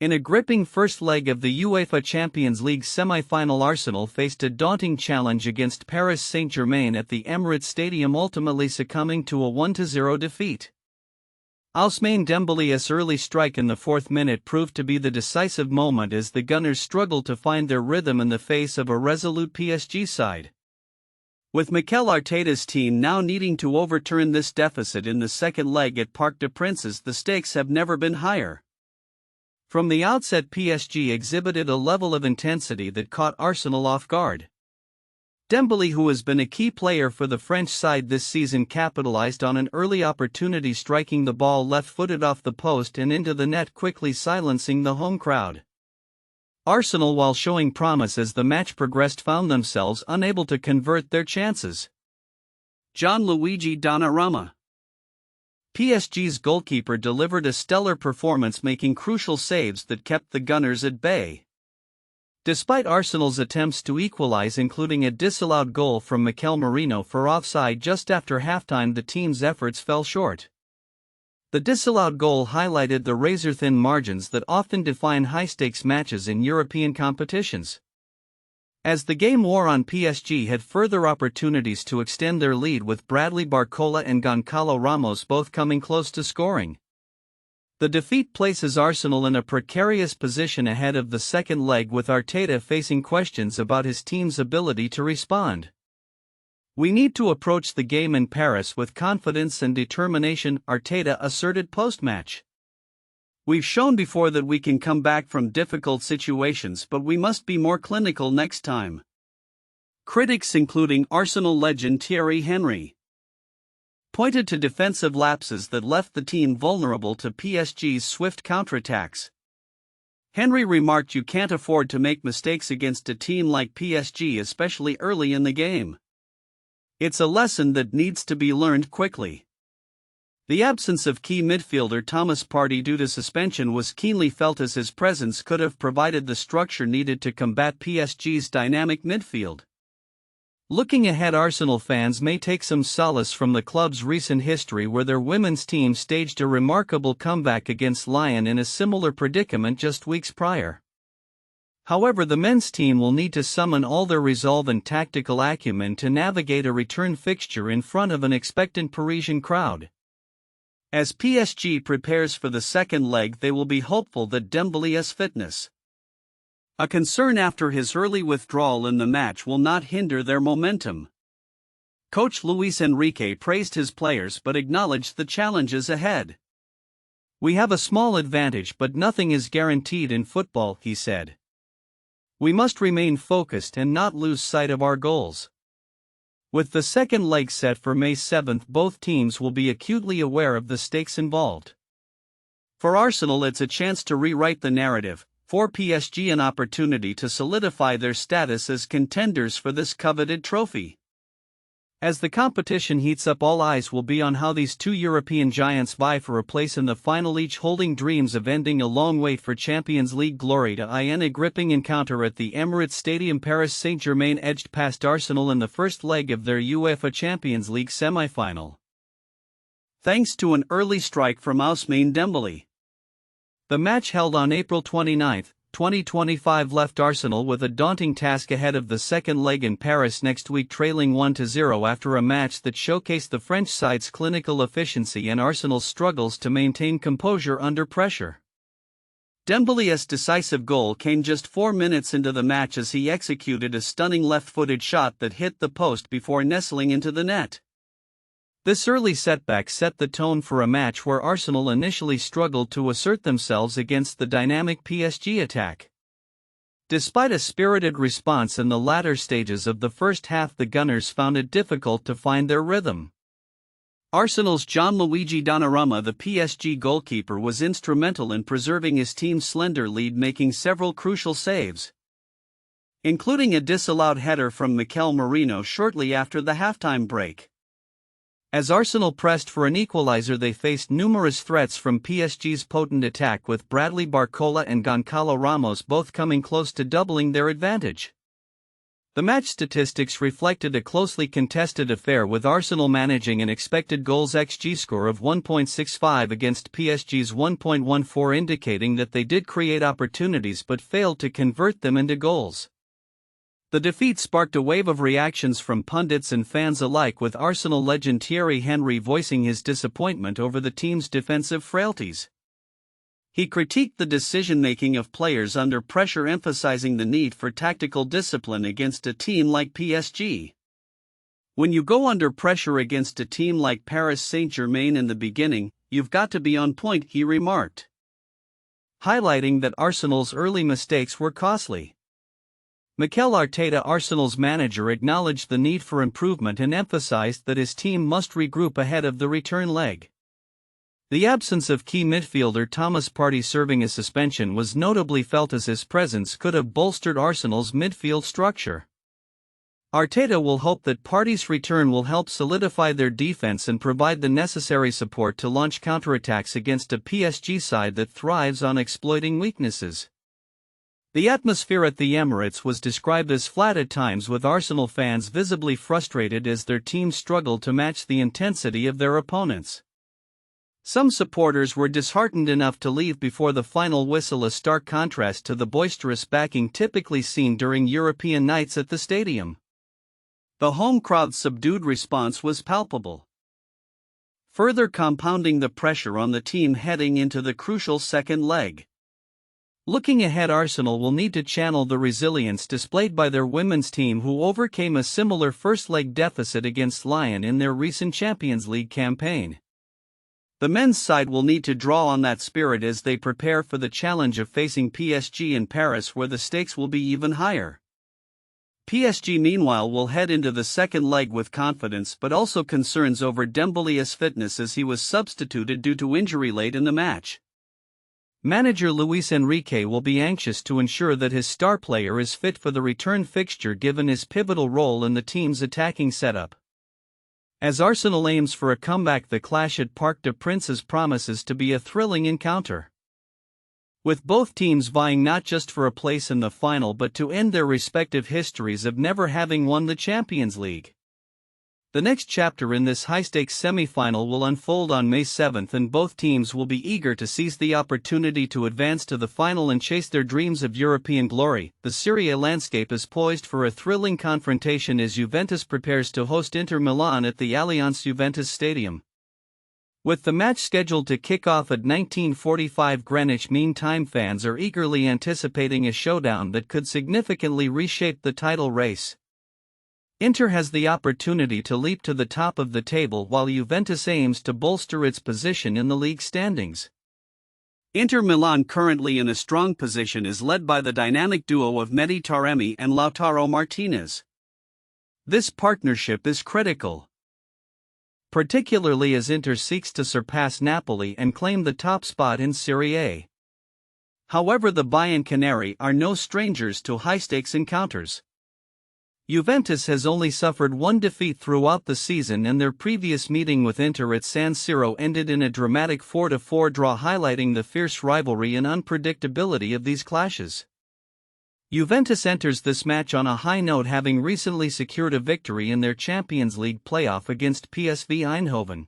In a gripping first leg of the UEFA Champions League semi-final, Arsenal faced a daunting challenge against Paris Saint-Germain at the Emirates Stadium, ultimately succumbing to a 1-0 defeat. Ousmane Dembélé's early strike in the 4th minute proved to be the decisive moment as the Gunners struggled to find their rhythm in the face of a resolute PSG side. With Mikel Arteta's team now needing to overturn this deficit in the second leg at Parc des Princes, the stakes have never been higher. From the outset, PSG exhibited a level of intensity that caught Arsenal off guard. Dembélé, who has been a key player for the French side this season, capitalized on an early opportunity, striking the ball left-footed off the post and into the net, quickly silencing the home crowd. Arsenal, while showing promise as the match progressed, found themselves unable to convert their chances. Gianluigi Donnarumma, PSG's goalkeeper, delivered a stellar performance, making crucial saves that kept the Gunners at bay. Despite Arsenal's attempts to equalize, including a disallowed goal from Mikel Merino for offside just after halftime, the team's efforts fell short. The disallowed goal highlighted the razor-thin margins that often define high-stakes matches in European competitions. As the game wore on, PSG had further opportunities to extend their lead, with Bradley Barcola and Goncalo Ramos both coming close to scoring. The defeat places Arsenal in a precarious position ahead of the second leg, with Arteta facing questions about his team's ability to respond. "We need to approach the game in Paris with confidence and determination," Arteta asserted post-match. "We've shown before that we can come back from difficult situations, but we must be more clinical next time." Critics, including Arsenal legend Thierry Henry, pointed to defensive lapses that left the team vulnerable to PSG's swift counterattacks. Henry remarked, "You can't afford to make mistakes against a team like PSG, especially early in the game. It's a lesson that needs to be learned quickly." The absence of key midfielder Thomas Partey due to suspension was keenly felt, as his presence could have provided the structure needed to combat PSG's dynamic midfield. Looking ahead, Arsenal fans may take some solace from the club's recent history, where their women's team staged a remarkable comeback against Lyon in a similar predicament just weeks prior. However, the men's team will need to summon all their resolve and tactical acumen to navigate a return fixture in front of an expectant Parisian crowd. As PSG prepares for the second leg, they will be hopeful that Dembélé's fitness, a concern after his early withdrawal in the match, will not hinder their momentum. Coach Luis Enrique praised his players but acknowledged the challenges ahead. "We have a small advantage, but nothing is guaranteed in football," he said. "We must remain focused and not lose sight of our goals." With the second leg set for May 7, both teams will be acutely aware of the stakes involved. For Arsenal, it's a chance to rewrite the narrative. For PSG, an opportunity to solidify their status as contenders for this coveted trophy. As the competition heats up, all eyes will be on how these two European giants vie for a place in the final, each holding dreams of ending a long wait for Champions League glory to end. A gripping encounter at the Emirates Stadium. Paris Saint-Germain edged past Arsenal in the first leg of their UEFA Champions League semi-final, thanks to an early strike from Ousmane Dembélé. The match, held on April 29, 2025, left Arsenal with a daunting task ahead of the second leg in Paris next week, trailing 1-0 after a match that showcased the French side's clinical efficiency and Arsenal's struggles to maintain composure under pressure. Dembélé's decisive goal came just 4 minutes into the match as he executed a stunning left-footed shot that hit the post before nestling into the net. This early setback set the tone for a match where Arsenal initially struggled to assert themselves against the dynamic PSG attack. Despite a spirited response in the latter stages of the first half, the Gunners found it difficult to find their rhythm. Arsenal's Gianluigi Donnarumma, the PSG goalkeeper, was instrumental in preserving his team's slender lead, making several crucial saves, including a disallowed header from Mikel Merino shortly after the halftime break. As Arsenal pressed for an equalizer, they faced numerous threats from PSG's potent attack, with Bradley Barcola and Goncalo Ramos both coming close to doubling their advantage. The match statistics reflected a closely contested affair, with Arsenal managing an expected goals XG score of 1.65 against PSG's 1.14, indicating that they did create opportunities but failed to convert them into goals. The defeat sparked a wave of reactions from pundits and fans alike, with Arsenal legend Thierry Henry voicing his disappointment over the team's defensive frailties. He critiqued the decision-making of players under pressure, emphasizing the need for tactical discipline against a team like PSG. "When you go under pressure against a team like Paris Saint-Germain in the beginning, you've got to be on point," he remarked, highlighting that Arsenal's early mistakes were costly. Mikel Arteta, Arsenal's manager, acknowledged the need for improvement and emphasized that his team must regroup ahead of the return leg. The absence of key midfielder Thomas Partey serving a suspension was notably felt, as his presence could have bolstered Arsenal's midfield structure. Arteta will hope that Partey's return will help solidify their defense and provide the necessary support to launch counterattacks against a PSG side that thrives on exploiting weaknesses. The atmosphere at the Emirates was described as flat at times, with Arsenal fans visibly frustrated as their team struggled to match the intensity of their opponents. Some supporters were disheartened enough to leave before the final whistle, a stark contrast to the boisterous backing typically seen during European nights at the stadium. The home crowd's subdued response was palpable, further compounding the pressure on the team heading into the crucial second leg. Looking ahead, Arsenal will need to channel the resilience displayed by their women's team, who overcame a similar first-leg deficit against Lyon in their recent Champions League campaign. The men's side will need to draw on that spirit as they prepare for the challenge of facing PSG in Paris, where the stakes will be even higher. PSG, meanwhile, will head into the second leg with confidence, but also concerns over Dembélé's fitness, as he was substituted due to injury late in the match. Manager Luis Enrique will be anxious to ensure that his star player is fit for the return fixture, given his pivotal role in the team's attacking setup. As Arsenal aims for a comeback, the clash at Parc des Princes promises to be a thrilling encounter, with both teams vying not just for a place in the final but to end their respective histories of never having won the Champions League. The next chapter in this high-stakes semi-final will unfold on May 7, and both teams will be eager to seize the opportunity to advance to the final and chase their dreams of European glory. The Serie A landscape is poised for a thrilling confrontation as Juventus prepares to host Inter Milan at the Allianz Juventus Stadium. With the match scheduled to kick off at 19:45 Greenwich Mean Time, fans are eagerly anticipating a showdown that could significantly reshape the title race. Inter has the opportunity to leap to the top of the table, while Juventus aims to bolster its position in the league standings. Inter Milan, currently in a strong position, is led by the dynamic duo of Mehdi Taremi and Lautaro Martinez. This partnership is critical, particularly as Inter seeks to surpass Napoli and claim the top spot in Serie A. However, the Bianconeri are no strangers to high-stakes encounters. Juventus has only suffered one defeat throughout the season, and their previous meeting with Inter at San Siro ended in a dramatic 4-4 draw, highlighting the fierce rivalry and unpredictability of these clashes. Juventus enters this match on a high note, having recently secured a victory in their Champions League playoff against PSV Eindhoven.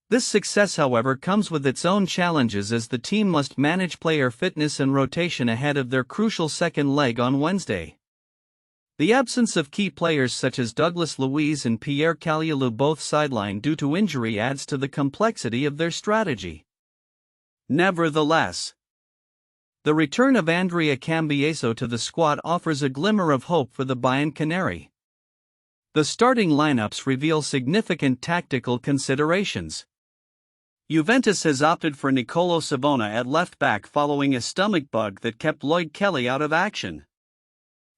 This success, however, comes with its own challenges, as the team must manage player fitness and rotation ahead of their crucial second leg on Wednesday. The absence of key players such as Douglas Luiz and Pierre Kalulu, both sidelined due to injury, adds to the complexity of their strategy. Nevertheless, the return of Andrea Cambiaso to the squad offers a glimmer of hope for the Bianconeri. The starting lineups reveal significant tactical considerations. Juventus has opted for Nicolo Savona at left back following a stomach bug that kept Lloyd Kelly out of action.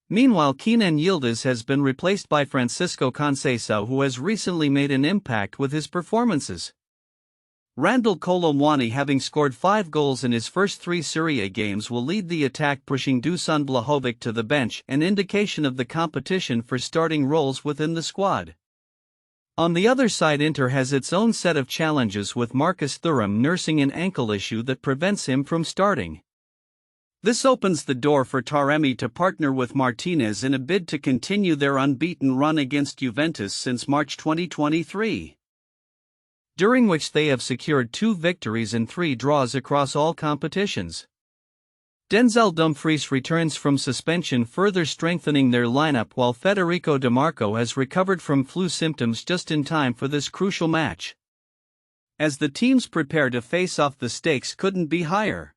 Meanwhile, Kenan Yildiz has been replaced by Francisco Conceição, who has recently made an impact with his performances. Randal Kolo Muani, having scored 5 goals in his first 3 Serie A games, will lead the attack, pushing Dusan Vlahovic to the bench, an indication of the competition for starting roles within the squad. On the other side, Inter has its own set of challenges, with Marcus Thuram nursing an ankle issue that prevents him from starting. This opens the door for Taremi to partner with Martinez in a bid to continue their unbeaten run against Juventus since March 2023, during which they have secured 2 victories and 3 draws across all competitions. Denzel Dumfries returns from suspension, further strengthening their lineup, while Federico Di Marco has recovered from flu symptoms just in time for this crucial match. As the teams prepare to face off, the stakes couldn't be higher.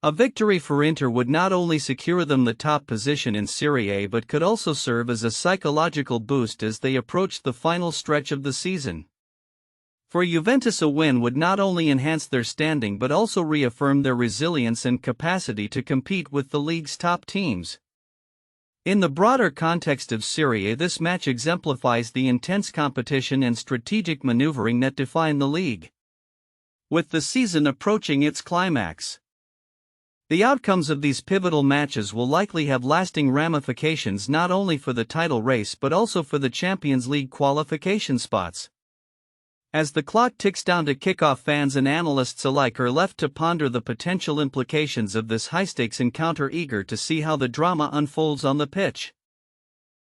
A victory for Inter would not only secure them the top position in Serie A but could also serve as a psychological boost as they approach the final stretch of the season. For Juventus, a win would not only enhance their standing but also reaffirm their resilience and capacity to compete with the league's top teams. In the broader context of Serie A, this match exemplifies the intense competition and strategic maneuvering that define the league. With the season approaching its climax, the outcomes of these pivotal matches will likely have lasting ramifications not only for the title race but also for the Champions League qualification spots. As the clock ticks down to kickoff, fans and analysts alike are left to ponder the potential implications of this high-stakes encounter, eager to see how the drama unfolds on the pitch.